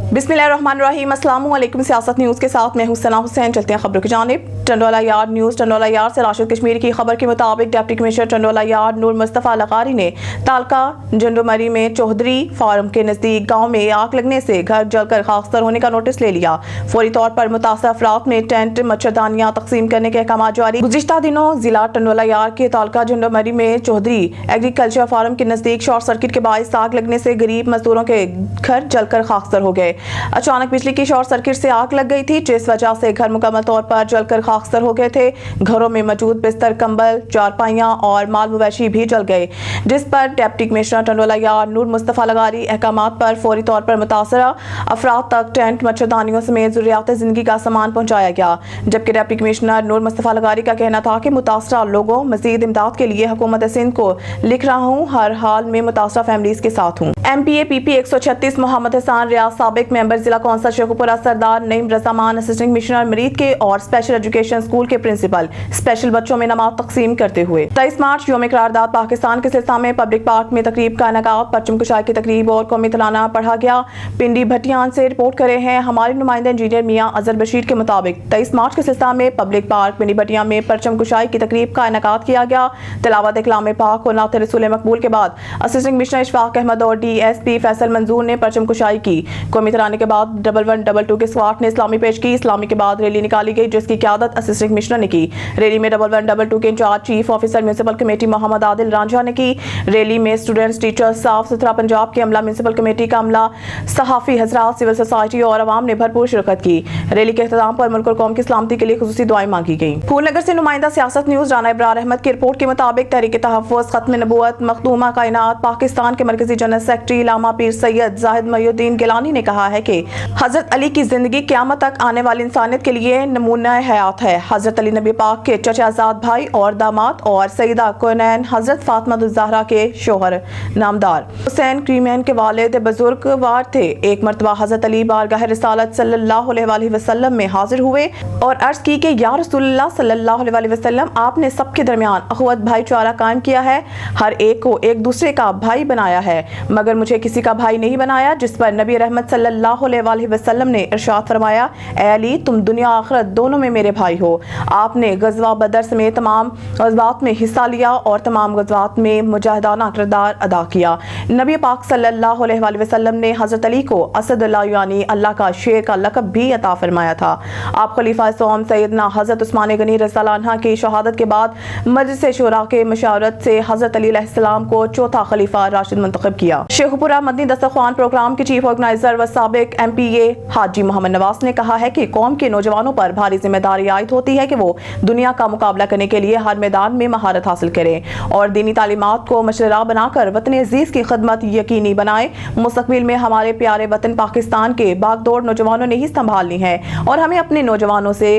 बिस्मिल्लाहिर्रहमानिर्रहीम, अस्सलाम वालेकुम। सियासत न्यूज़ के साथ मैं हूं सना हुसैन। चलते हैं खबरों की जानिब। टंडोला यार्ड न्यूज़। टंडोला यार्ड से राशिद कश्मीरी की खबर के मुताबिक डिप्टी कमिश्नर टंडोला यार्ड नूर मुस्तफ़ा लगारी ने तालका जंडोमरी में चौधरी फार्म के नज़दीक गाँव में आग लगने से घर जलकर खाकसर होने का नोटिस ले लिया। फौरी तौर पर मुतासर अफराद में टेंट मच्छरदानियाँ तकसीम करने के अहकाम जारी। गुज़िश्ता दिनों जिला टंडोला यार्ड के तालका जंडोमरी में चौधरी एग्रीकल्चर फार्म के नज़दीक शॉर्ट सर्किट के बायस आग लगने से गरीब मजदूरों के घर जलकर खाकसर हो गए। अचानक बिजली की शॉर्ट सर्किट से आग लग गई थी, जिस वजह से घर मुकम्मल तौर पर जलकर खाकसर हो गए थे। घरों में मौजूद बिस्तर, कंबल, चारपाइयां और माल मवेशी भी जल गए, जिस पर डिप्टी कमिश्नर टंडोला यार्ड नूर मुस्तफ़ा लगारी अहकामात पर फौरी तौर पर मुतासरा अफराद तक टेंट मच्छरदानियों समेत ज़रूरियात ज़िंदगी का सामान पहुँचाया गया। जबकि डिप्टी कमिश्नर नूर मुस्तफ़ा लगारी का कहना था कि मुतासरा लोगों मज़ीद इमदाद के लिए हुकूमत सिंध को लिख रहा हूँ, हर हाल में मुतासरा फैमिलीज के साथ हूँ। MPAPP 136 मोहम्मद हसन रियाज, साबिक मेंबर जिला कौंसल शेखुपुरा, सरदार नईम रज़ामान असिस्टेंट कमिश्नर मरीद के और स्पेशल एजुकेशन स्कूल के प्रिंसिपल स्पेशल बच्चों में नमाज तकसीम करते हुए 23 मार्च योम करारदाद पाकिस्तान के सिलसिले में पब्लिक पार्क में तकरीब का इनेकाद, परचम कुशाई की तकरीब और कौमी तराना पढ़ा गया। पिंडी भटियान से रिपोर्ट करे हैं हमारे नुमाइंदा इंजीनियर मियां अजहर बशीर के मुताबिक 23 मार्च के सिलसिले में पब्लिक पार्क पिंडी भटियान में परचम कुशाई की तकरीब का इनेकाद किया गया। तिलावत कलाम पाक और नात रसूल मकबूल के बाद असिस्टेंट कमिश्नर इशफाक अहमद और DSP फैसल मंजूर ने परचम कुशाई की। कौमी तराने के बाद 1112 के स्क्वाड ने इस्लामी पेश की। इस्लामी के बाद रैली निकाली गई, जिसकी क़यादत असिस्टेंट कमिश्नर ने की। रैली में 1112 के incharge chief officer municipal committee Mohammad Adil Ranjha ने की। रैली में स्टूडेंट्स, टीचर्स, साफ सुथरा पंजाब के अमला, म्यूनसिपल कमेटी का अमला, सहाफ़ी हजरात, सिविल सोसाइटी और अवाम ने भरपूर शिरकत की। रैली के अख्ताम पर मुल्क और कौम की सलामती के लिए खुसूसी दुआएं मांगी गई। फूलनगर से नुमाइंदा सियासत न्यूज़ राना इब्रार अहमद की रिपोर्ट के मुताबिक तहरीक तहफ़्फ़ुज़ ख़त्म नबूवत मखदूमा कायनात पाकिस्तान के मरकजी जनरल सेक्रेटरी इलामा पीर सैयद जाहिद मोइनुद्दीन गिलानी ने कहा है कि हजरत अली की जिंदगी क़यामत तक आने वाली इंसानियत के लिए नमूना हयात है। हजरत अली नबी पाक के चचाजाद भाई और दामाद और सईदा कौनैन हजरत फातिमा ज़हरा के शोहर नामदार हुसैन क्रीमैन के वालिद बुजुर्गवार थे। एक मरतबा हजरत अली बारगाह रिसालत सल्लल्लाहु अलैहि वसल्लम में हाजिर हुए और अर्ज की कि या रसूलल्लाह सल्लल्लाहु अलैहि वसल्लम, आपने सबके दरमियान अखवत भाईचारा कायम किया है, हर एक को एक दूसरे का भाई बनाया है, मगर मुझे किसी का भाई नहीं बनाया। जिस पर नबी रहमत सल्लल्लाहु अलैहि वसल्लम ने इरशाद फरमाया, ए अली, तुम दुनिया आखिरत दोनों में मेरे भाई हो। आपने गज़वा बदर समेत तमाम गज़वात में हिस्सा लिया और तमाम गज़वात में मुजाहिदाना किरदार अदा किया। नबी पाक सल्लल्लाहु अलैहि वसल्लम ने हजरत अली को असदुल्लाह यानी अल्लाह का शेर का लक़ब भी अता फरमाया था। आप खलीफा सोम सैयदना हजरत उस्मान गनी रज़ियल्लाहु अन्हु की शहादत के बाद मजलिस शूरा के मशावरत से हजरत अली अलैहिस्सलाम को चौथा खलीफा राशिद मुंतखब किया। शेखुपुरा मदनी दस्तरख्वान प्रोग्राम के चीफ ऑर्गेनाइजर व साबिक MPA हाजी मोहम्मद नवाज ने कहा है कि कौम के नौजवानों पर भारी जिम्मेदारी आयद होती है कि वो दुनिया का मुकाबला करने के लिए हर मैदान में महारत हासिल करें और दीनी तालीमात को मशरा बनाकर वतन अजीज की खिदमत यकीनी बनाए। मुस्तकबिल में हमारे प्यारे वतन पाकिस्तान के बागदौड़ नौजवानों ने ही संभालनी है और हमें अपने नौजवानों से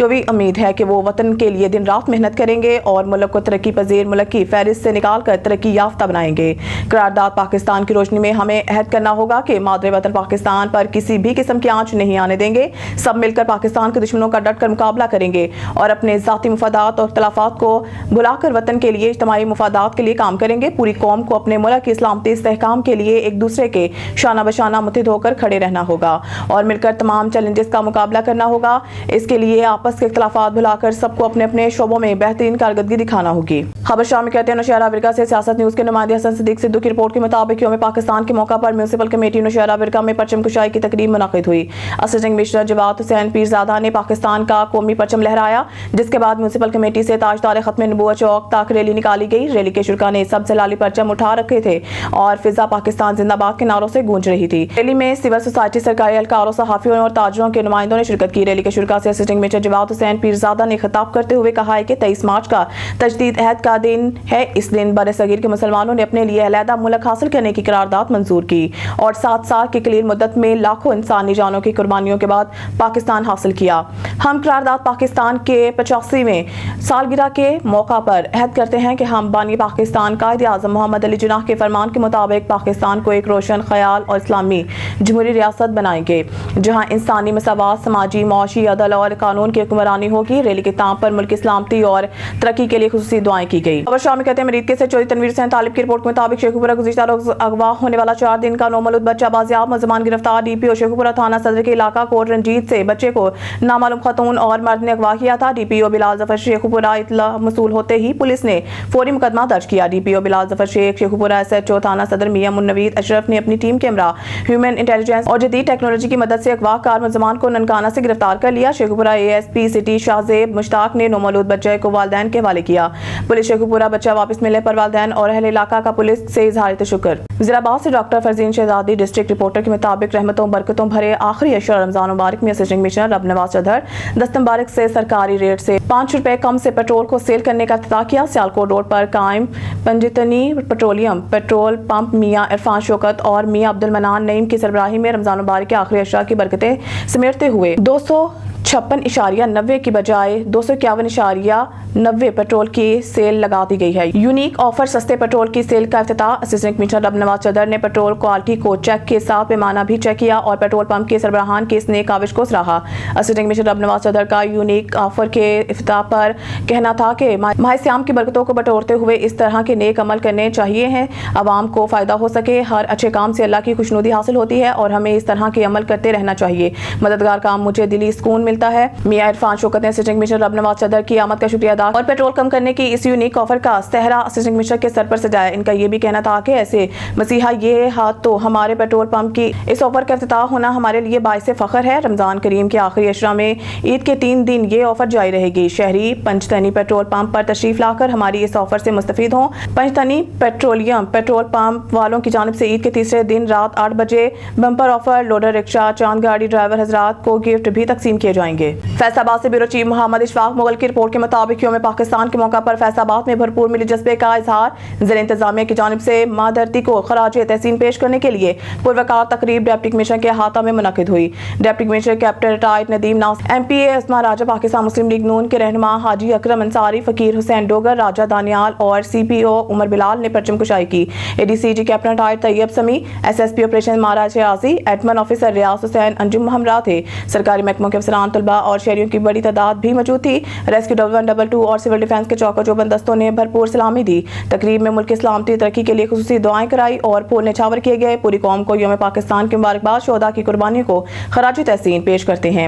कभी उम्मीद है कि वो वतन के लिए दिन रात मेहनत करेंगे और मुल्क को तरक्की पजीर मुल्क की फहरिस्त से निकाल कर तरक्की याफ्ता बनाएंगे। करारदाद पाकिस्तान की रोशनी में हमें अहद करना होगा कि मादरे वतन पाकिस्तान पर किसी भी किस्म की आंच नहीं आने देंगे। सब मिलकर पाकिस्तान के दुश्मनों का डट कर मुकाबला करेंगे और अपने ज़ाती मुफादात और इख्तिलाफात को बुलाकर वतन के लिए इज्तिमाई मुफादात के लिए काम करेंगे। पूरी कौम को अपने मुल्क की सलामती इस्तेहकाम के लिए एक दूसरे के शाना बशाना मुत्तहिद होकर खड़े रहना होगा और मिलकर तमाम चैलेंजेस का मुकाबला करना होगा। इसके लिए आपस के इख्तिलाफात भुलाकर सबको अपने अपने शोबों में बेहतरीन कारकर्दगी दिखाना होगी। खबर शामिल कहते हैं नौशहरा विरका से सियासत न्यूज़ के नुमाइंदे हसन सिद्दीक सिद्धू की रिपोर्ट के मुताबिक यौम पाकिस्तान के मौका पर म्यूनसिपल कमेटी नौशहरा विरका में परचम कुशाई की तकरीब मुनक़िद हुई। असिस्टेंट कमिश्नर जवाद हुसैन पीरज़ादा ने पाकिस्तान का कौमी परचम लहराया, जिसके बाद म्यूनसिपल कमेटी से ताजदार ख़त्म नबूवत चौक तक रैली निकाली गई। रैली के शुरा ने सबसे लाली परचम उठा रखे थे और फिजा पाकिस्तान जिंदाबाद के नारों से गूंज रही थी। रैली में सिविल सोसाइटी, सरकारी एहलकारों, सहाफ़ियों और ताजरों के नुमाइंदों ने शिरकत की। रैली के शुरा से असिस्टेंट कमिश्नर जवाद हुसैन पीरज़ादा ने खिताब करते हुए कहा है कि 23 मार्च का तजदीद अहद का दिन है। इस दिन बर सगीर के मुसलमानों ने अपने लिए अलहदा मुल्क हासिल करने की करारदाद मंजूर की और 7 साल की कलील मुद्दत में लाखों इंसानी जानों की कुर्बानियों के बाद पाकिस्तान हासिल किया। हम करारदाद पाकिस्तान के 85वें सालगिरह के मौका पर अहद करते हैं कि हम बानी पाकिस्तान कायद आज़म मोहम्मद अली जिन्नाह के फरमान के मुताबिक पाकिस्तान को एक रोशन ख्याल और इस्लामी जमहूरी रियासत बनाएंगे, जहाँ इंसानी मसावत आवाज़ समाजी मुआशी अदल और कानून की हुक्मरानी होगी। रैली के ताम पर मुल्क की सलामती और तरक्की के लिए खुसूसी दुआएं की गई। खबर शामिल कहते हैं मरीद से चौधरी तनवीर हुसैन तालिब की रिपोर्ट के मुताबिक शेखुपुरा गुज़िश्ता रोज़ अगवा होने वाला 4 दिन का नौमौलूद बच्चा बाजियाब, मुलज़मान गिरफ्तार। DPO शेखुपुरा थाना सदर के इलाका कोट रंजीत से बच्चे को नामालूम खतून और मर्द ने अगवा किया था। DPO बिलाल जफर शेखुपुरा इत्तला मसूल होते ही पुलिस ने फौरी मुकदमा दर्ज किया। DPO बिलाल जफर शेख शेखुपुरा SHO थाना सदर मियां मुन्नवीद अशरफ ने अपनी टीम के हमरा ह्यूमन इंटेलिजेंस और जदीद टेक्नोलॉजी की मदद से अगवा कार मुलज़मान को ननकाना से गिरफ्तार कर लिया। शेखुपुरा ASP सिटी शाहजेब मुश्ताक ने नौमौलूद बच्चे को वालिदैन के हवाले किया। पुलिस शेखुपुरा बच्चा वापस मिलने पर वालिदैन और अहले इलाका का पुलिस से इजहार शुक्र। वज़ीराबाद से डॉक्टर फरजीन शहजादी डिस्ट्रिक्ट रिपोर्टर के मुताबिक रहमतों बरकतों भरे आखिरी अशरा रमजान मुबारक में असिस्टेंट कमिश्नर रब नवाज चौधर दस्तम मुबारक से सरकारी रेट से 5 रुपए कम से पेट्रोल को सेल करने का इफ्तिताह किया। सियालकोट रोड पर कायम पंजतनी पेट्रोलियम पेट्रोल पंप मियां इरफान शौकत और मियां अब्दुल मनान नईम की सरबराही में रमजान मुबारक के आखिरी अशरा की बरकतें समेटते हुए 256.90 की बजाय 251.90 पेट्रोल की सेल लगा दी गई है। यूनिक ऑफर सस्ते पेट्रोल की सेल का इफ्तिताह। असिस्टेंट कमिश्नर रब नवाज चौधर ने पेट्रोल क्वालिटी को चेक के साथ पैमाना भी चेक किया और पेट्रोल पंप के सरबराहान की इस नेक काविश को सराहा। असिस्टेंट कमिश्नर रब नवाज चौधर का यूनिक ऑफर के इफ्तिताह पर कहना था कि माह सियाम की बरकतों को बटोरते हुए इस तरह के नेक अमल करने चाहिए हैं। आवाम को फायदा हो सके। हर अच्छे काम से अल्लाह की खुशनुदी हासिल होती है और हमें इस तरह के अमल करते रहना चाहिए। मददगार काम मुझे दिली सुकून मिलता है। मियां इरफान शौकत ने असिस्टेंट कमिश्नर रब नवाज चौधर की आमद का शुक्रिया अदा और पेट्रोल कम करने की इस यूनिक ऑफर का सहरा असिस्टेंट कमिश्नर के सर पर सजाया। इनका ये भी कहना था कि ऐसे मसीहा ये हाथ तो हमारे पेट्रोल पंप की इस ऑफर का इफ्तिताह होना हमारे लिए बाइसे फख्र है। रमजान करीम के आखिरी अशरा में ईद के 3 दिन ये ऑफर जारी रहेगी। शहरी पंजतनी पेट्रोल पंप पर तशरीफ लाकर हमारी इस ऑफर से मुस्तफीद हों। पंजतनी पेट्रोलियम पेट्रोल पंप वालों की जानिब से ईद के तीसरे दिन रात 8 बजे बम्पर ऑफर लोडर रिक्शा चांद गाड़ी ड्राइवर हजरात को गिफ्ट भी तकसीम किए जाएंगे। फैसलाबाद से ब्यूरो चीफ मोहम्मद इशफाक मुगल की रिपोर्ट के मुताबिक यौम पाकिस्तान के मौका पर फैसलाबाद में भरपूर मिली जज्बे का इजहार। ज़िला इंतजामिया की जानिब से मां धरती को खराज तहसीन पेश करने के लिए पुरवकार तकरीब डिप्टी कमिश्नर के अहाता में मुनक्किद हुई। Deputy commissioner captain retired Nadeem Nasir, MPA Asma Raja, Pakistan Muslim League Noon के रहनुमा हाजी अकरम अंसारी, फकीर हुसैन डोगर, राजा दानियाल और CPO उमर बिलाल ने परचम कुशाई की। ADCG कैप्टन रिटायर्ड तैयब समी, SSP ऑपरेशन महाराज आजी, एडमन ऑफिसर रियाज हुसैन अंजुम हमरा थे। सरकारी महकमों के अफसरान, तलबा और शहरियों की बड़ी तादाद भी मौजूद थी। रेस्क्यू 112 और सिविल डिफेंस के चौका चौबंद दस्तों ने भरपूर सलामी दी। तकरीब में मुल्क की सलामती तरक्की के लिए खुसूसी दुआएं कराई और फूल निछावर किए गए। पूरी कौम को यौम पाकिस्तान की मुबारकबाद। शोहदा की कुर्बानियों को खराज तहसीन पेश करते हैं।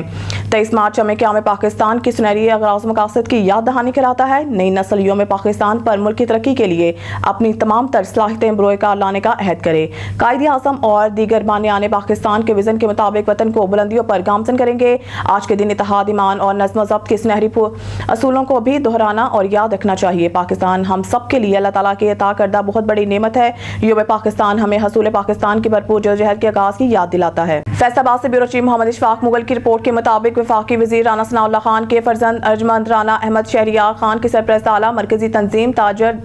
23 मार्च हमें क़याम पाकिस्तान की सुनहरी अगराज़ मकासद की याद दहानी कराता है। नई नस्ल यौम पाकिस्तान पर मुल्क की तरक्की के लिए अपनी तमाम तर सलाहियतें बरोए कार लाने का अहद करे। कायदे आज़म और दीगर बानियाने पाकिस्तान के विजन के मुताबिक वतन को बुलंदियों पर गामजन करेंगे। आज के दिन इत्तेहाद, ईमान और नज़्म ज़ब्त के सुनहरी असूलों को भी दोहराना और याद रखना चाहिए। पाकिस्तान हम सब के लिए अल्लाह ताला की अता करदा बहुत बड़ी नेमत है। यौम पाकिस्तान हमें हसूल पाकिस्तान की भरपूर जदोजहद के आगाज़ की याद दिलाता है। फैसलाबाद से ब्यूरो चीफ मोहम्मद इशफाक मुगल की रिपोर्ट के मुताबिक वफाकी वज़ीर राना सनाउल्लाह खान के फर्जंद अर्जमंद राना अहमद शहरियार खान की सरपरस्त आला मरकजी तंजीम ताजर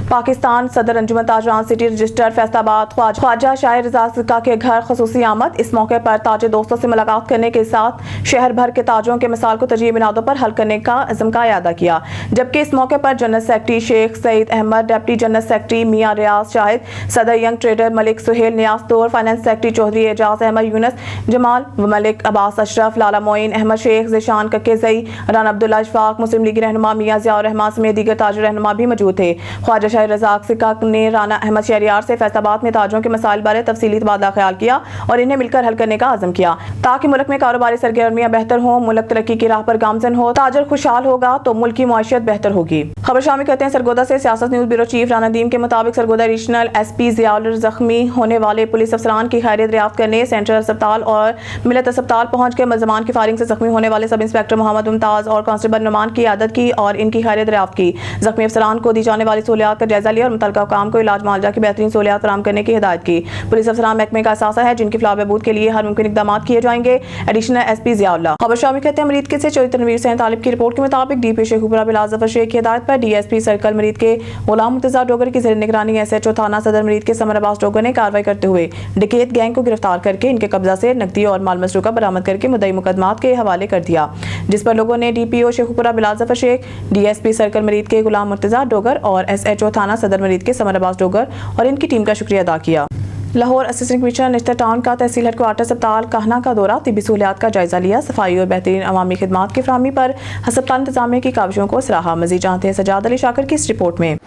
पाकिस्तान सदर अंजुमन ताजरान सिटी रजिस्टर फैसलाबाद ख्वाजा शायर रज़ा सिक्का के घर खसूसी आमद। इस मौके पर ताजे दोस्तों से मुलाकात करने के साथ शहर भर के ताजों के मिसाल को तजीब बिनादों पर हल करने का अज़म का अदा किया। जबकि इस मौके पर general secretary Sheikh Saeed Ahmed, deputy general secretary Mian Riaz Shahid, सदर यंग ट्रेडर मलिक सुहेल नियाज तौर, फाइनेंस सेक्रेटरी चौधरी एजाज अहमद यूनस जमाल, मलिक अब्बास अशरफ, लाला मोइन अहमद शेख, ज़िशान कक्केज़ई, राना अब्दुल्ला इशफाक, मुस्लिम लीग रहनुमा मियां ज़ियाउर रहमान समेत दीगर ताजर रहनुमा भी मौजूद थे। ख्वाजा शायर रज़ाक सिक्का ने राना अहमद शहरियार से फैसलाबाद में ताजों के मसाइल बारे तफसीली तबादला ख्याल किया और इन्हें मिलकर हल करने का आज़म किया ताकि मुल्क में कारोबारी सरगर्मियां बेहतर हों, मुल्क तरक्की की राह पर गामजन हो, ताजर खुशहाल होगा तो मुल्क की मुआशियत बेहतर होगी। खबर शामिल करते हैं सरगोदा से। सियासत news bureau chief Rana Nadeem के मुताबिक सरगोदा रीजनल SP ज़ियाउल जख्मी होने वाले पुलिस अफसरान की खैरियत दरियाफ्त करने सेंट्रल अस्पताल और मिलत अस्पताल पहुंच के मुलज़मान की फायरिंग से जख्मी होने वाले सब इंस्पेक्टर मोहम्मद मुमताज़ और कांस्टेबल नुमान की आदत की और इनकी खैरियत दरियाफ्त की। जख्मी अफसरान को दी जाने वाली सहूलियात का जायजा लिया और मुतल्लिका हुकाम को इलाज मुआवजा की बेहतरीन सहूलियात फराहम करने की हिदायत की। पुलिस अफसरान महकमे का असासा है जिनकी फलाह बहबूद के लिए हर मुमकिन इक़दाम किए जाएंगे। Additional SP Ziaullah. खबर शामिल कहते हैं मरीद के से चौधरी तनवीर हुसैन तालिब की रिपोर्ट के मुताबिक DPO शेखुपुरा बिलाल जफर शेख की हिदायत पर DSP सर्कल मरीद के गुलाम मुर्तज़ा डोगर की ज़ेर निगरानी SHO थाना सदर मरीद के समर अब्बास डोगर ने कार्रवाई करते हुए डकैत गैंग को गिरफ्तार करके इनके कब्जा से नकदी और माल मसरूका बरामद करके मुद्दई मुकदमात के हवाले कर दिया, जिस पर लोगों ने DPO Sheikhupura Bilal Zafar Sheikh, DSP circle Mureed के गुलाम मुर्तज़ा डोगर और SHO थाना सदर मरीद के समर अब्बास डोगर और इनकी टीम का शुक्रिया अदा किया। Lahore assistant commissioner Nishtar town का तहसील हेडक्वार्टर अस्पताल कहना का दौरा, तिब्बी सहूलियात का जायजा लिया, सफाई और बेहतरीन अवामी खिदमात की फराहमी पर अस्पताल इंतजामिया की काविशों को सराहा। मजीद जानते हैं सजाद अली शाकर की इस रिपोर्ट में।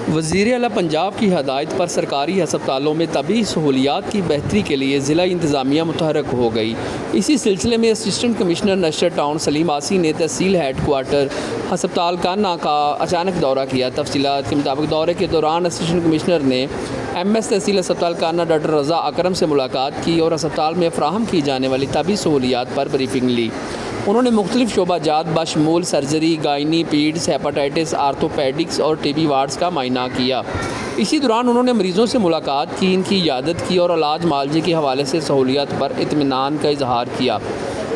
वज़ीर आला पंजाब की हदायत पर सरकारी अस्पतालों में तबी सहूलियात की बेहतरी के लिए ज़िला इंतज़ामिया मुतहरक हो गई। इसी सिलसिले में असिस्टेंट कमिश्नर नशर टाउन सलीम आसी ने तहसील हेडक्वार्टर अस्पताल कान्ना का अचानक दौरा किया। तफसीलात के मुताबिक दौरे के दौरान असिस्टेंट कमिश्नर ने MS तहसील अस्पताल कान्ना डॉक्टर रज़ा अकरम से मुलाकात की और अस्पताल में फ़राहम की जाने वाली तबी सहूलियात पर ब्रीफिंग ली। उन्होंने मुख्तलिफ शोबाजात बशमूल surgery, gynae, peds, hepatitis, orthopaedics और टीबी वार्ड्स का मायना किया। इसी दौरान उन्होंने मरीज़ों से मुलाकात की, इनकी इयादत की और इलाज मालजे के हवाले से सहूलियत पर इत्मीनान का इजहार किया।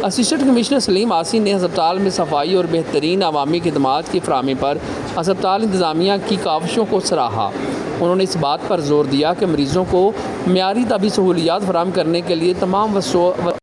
असिस्टेंट कमिश्नर सलीम आसी ने अस्पताल में सफाई और बेहतरीन अवामी खिदमात की फराहमी पर अस्पताल इंतज़ामिया की काविशों को सराहा। उन्होंने इस बात पर जोर दिया कि मरीज़ों को मियारी तबी सहूलियात फराहम करने के लिए तमाम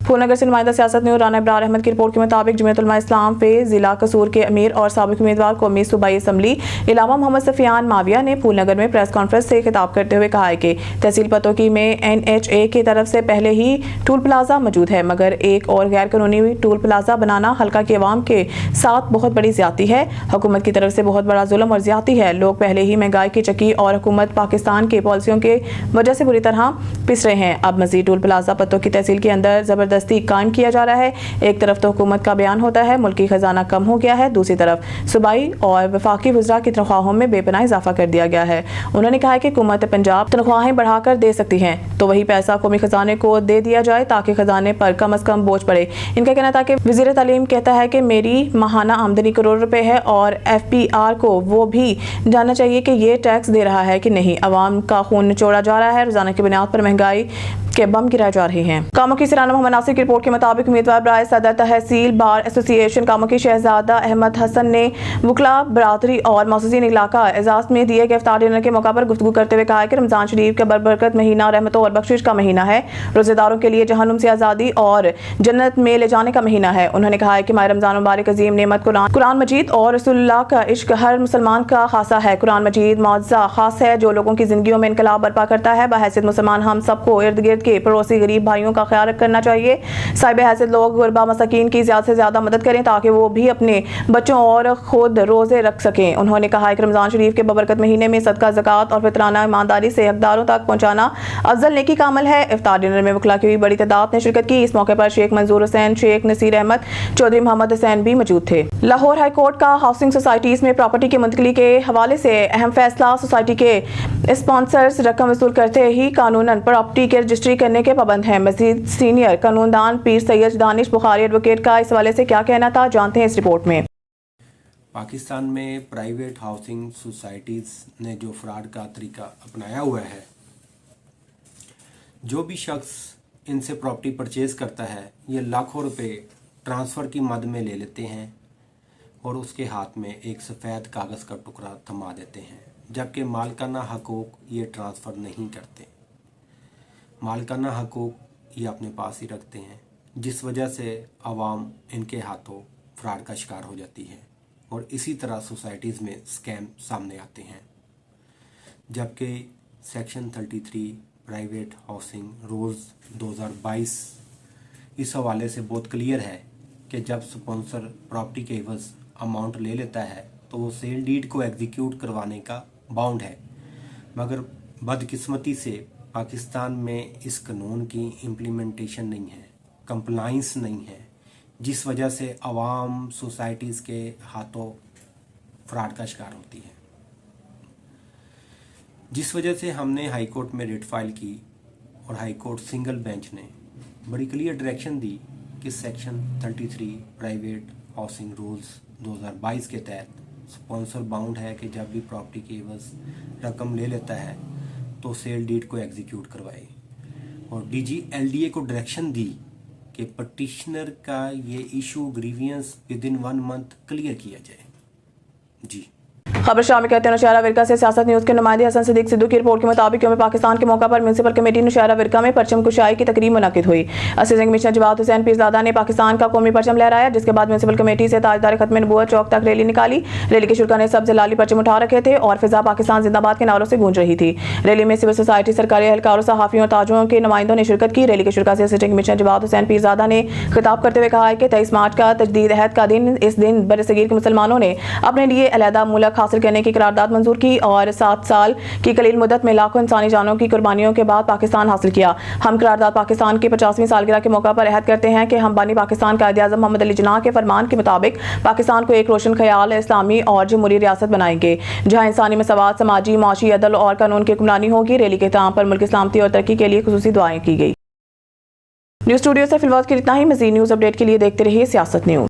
फूलनगर से नुमाइंदा सियासत न्यूज़ राना इब्रार अहमद की रिपोर्ट के मुताबिक जमीयत उलमा इस्लाम पे ज़िला कसूर के अमीर और साबिक उम्मीदवार कौमी सूबाई असम्बली इलामा मोहम्मद सफियान माविया ने फूलनगर में प्रेस कॉन्फ्रेंस से खिताब करते हुए कहा है कि तहसील पतोकी में NHA की तरफ से पहले ही टूल प्लाजा मौजूद है, मगर एक और गैर कानूनी टूल प्लाजा बनाना हल्का की आवाम के साथ बहुत बड़ी ज्यादती है। हुकूमत की तरफ से बहुत बड़ा जुल्म और ज्यादती है। लोग पहले ही महंगाई की चक्की और हुकूमत पाकिस्तान के पॉलिसियों के वजह से बुरी तरह पिस रहे हैं। अब मजीद टूल प्लाजा पतोकी तहसील के अंदर जबरदस्ती कायम किया जा रहा है। एक तरफ तो हुकूमत का बयान होता है मुल्की खजाना कम हो गया है, दूसरी तरफ सूबाई और वफाकी वज़रा की तनख्वाहों में बेपनाह इजाफा कर दिया गया है। उन्होंने कहा है कि हुकूमत पंजाब तनख्वाहें बढ़ाकर दे सकती हैं तो वही पैसा कौमी खजाने को दे दिया जाए ताकि खजाने पर कम अज कम बोझ पड़े। इनका कहना था कि वज़ीर तालीम कहता है कि मेरी माहाना आमदनी करोड़ रुपए है और FPR को वो भी जानना चाहिए कि ये टैक्स दे रहा है कि नहीं। अवाम का खून निचोड़ा जा रहा है, रोजाना की बुनियाद पर महंगाई के बम गिराए जा रहे हैं। कामों की राना मोहम्मद नासिर की रिपोर्ट के मुताबिक उम्मीदवार बराए सदर तहसील बार एसोसिएशन कामों की शहजादा अहमद हसन ने वकला बरादरी और मौसूसीन इलाका एजाज में दिए गए इफ्तार डिनर के मौका पर गुफ्तगू करते हुए कहा कि रमजान शरीफ का बरबरकत महीना रहमतों और बख्शिश का महीना है, रोजेदारों के लिए जहन्नुम से आज़ादी और जन्नत में ले जाने का महीना है। उन्होंने कहा है कि माह रमजान मुबारक अजीम नेमत कुरान मजीद और रसूलुल्लाह का इश्क हर मुसलमान का खासा है। कुरान मजीद मौजज़ा खास है जो लोगों की जिंदगियों में इनकलाब बर्पा करता है। बहैसियत मुसलमान हम सबको इर्द गिर्द के पड़ोसी गरीब भाइयों का ख्याल करना चाहिए। साहिब हैसियत लोग गुरबा मसाकीन की ज़्यादा से ज़्यादा मदद करें ताकि वो भी अपने बच्चों और खुद रोज़े रख सकें। उन्होंने कहा कि रमज़ान शरीफ के बबरकत महीने में सदका ज़कात और फितराना ईमानदारी से हकदारों तक पहुँचाना अफजल नेकी का अमल है। इफ्तार डिनर में वकला की भी बड़ी तादाद ने शिरकत की। इस मौके पर शेख मंजूर हुसैन, शेख नसीर अहमद, चौधरी मोहम्मद हुसैन भी मौजूद थे। लाहौर हाई कोर्ट का हाउसिंग सोसाइटीज़ में प्रॉपर्टी की मुंतकली के हवाले से अहम फैसला। सोसाइटी के स्पॉन्सर्स रकम वसूल करते ही कानूनन प्रॉपर्टी के रजिस्ट्री करने के पाबंद हैं। मजीद सीनियर कानूनदान पीर सैयद दानिश बुखारी एडवोकेट का इस हवाले से क्या कहना था, जानते हैं इस रिपोर्ट में। पाकिस्तान में प्राइवेट हाउसिंग सोसाइटीज़ ने जो फ्रॉड का तरीका अपनाया हुआ है, जो भी शख्स इनसे प्रॉपर्टी परचेज़ करता है ये लाखों रुपए ट्रांसफ़र की मद में ले लेते हैं और उसके हाथ में एक सफ़ेद कागज़ का टुकड़ा थमा देते हैं, जबकि मालकाना हकूक़ ये ट्रांसफ़र नहीं करते। मालकाना हकूक़ ये अपने पास ही रखते हैं, जिस वजह से आवाम इनके हाथों फ्रॉड का शिकार हो जाती है और इसी तरह सोसाइटीज़ में स्कैम सामने आते हैं। जबकि सेक्शन 33 प्राइवेट हाउसिंग रूल्स 2022 इस हवाले से बहुत क्लियर है कि जब स्पॉन्सर प्रॉपर्टी के एवज अमाउंट ले लेता है तो वो सेल डीड को एग्जीक्यूट करवाने का बाउंड है, मगर बदकिस्मती से पाकिस्तान में इस कानून की इम्प्लीमेंटेशन नहीं है, कंप्लाइंस नहीं है, जिस वजह से आवाम सोसाइटीज़ के हाथों फ्रॉड का शिकार होती है। जिस वजह से हमने हाई कोर्ट में रिट फाइल की और हाई कोर्ट सिंगल बेंच ने बड़ी क्लियर डायरेक्शन दी कि सेक्शन 33 प्राइवेट हाउसिंग रूल्स 2022 के तहत स्पॉन्सर बाउंड है कि जब भी प्रॉपर्टी के एवज रकम ले लेता है तो सेल डीड को एग्जीक्यूट करवाए, और DG LDA को डायरेक्शन दी कि पटिशनर का ये issue grievance with in 1 month clear किया जाए। जी। खबर शामिल कहते हैं नौशहरा विरका से सियासत न्यूज़ के नुमाइंदे हसन सिद्दीक सिद्धू की रिपोर्ट के मुताबिक यौम पाकिस्तान के मौका पर म्यूनसिपल कमेटी नौशहरा विरका में परचम कुशाई की तकरीब मुनक्किद हुई। असिस्टेंट कमिश्नर जवाद हुसैन पीरजादा ने पाकिस्तान का कौमी परचम लहराया, जिसके बाद म्यूनसिपल कमेटी से ताजदार खत्म नबूवत चौक तक रैली निकाली। रैली के शुरा ने सब्ज लाली परचम उठा रखे थे और फिजा पाकिस्तान जिंदाबाद के नारों से गूंज रही थी। रैली में सिविल सोसाइटी, सरकारी एहलकारों, सहाफियों और ताजुओं के नुमाइंदों ने शिरकत की। रैली के शुरा से असिस्टेंट कमिश्नर जवाद हुसैन पीरजादा ने खिताब करते हुए कहा है कि 23 मार्च का तजदीद अहद का दिन, इस दिन बरसगीर के मुसलमानों ने अपने लिए अलहदा मुल्क हासिल करने की करारदाद मंजूर की और 7 साल की कलील मुद्दत में लाखों इंसानी जानों की कुर्बानियों के बाद पाकिस्तान हासिल किया। हम करारदाद पाकिस्तान की 50वीं सालगिरह के मौका पर अहद करते हैं कि हम बानी पाकिस्तान कायद-ए-आज़म मोहम्मद अली जिन्नाह के फरमान के मुताबिक पाकिस्तान को एक रोशन ख्याल इस्लामी और जमहूरी रियासत बनाएंगे, जहां इंसानी मसवात, समाजी, माशी अदल और कानून की हुक्मरानी होगी। रैली के तमाम पर मुल्क की सलामती और तरक्की के लिए खुसूसी दुआएं की गई। न्यूज़ स्टूडियो से फिलहाल के लिए इतना ही। मज़ीद न्यूज़ अपडेट के लिए देखते रहिए सियासत न्यूज़।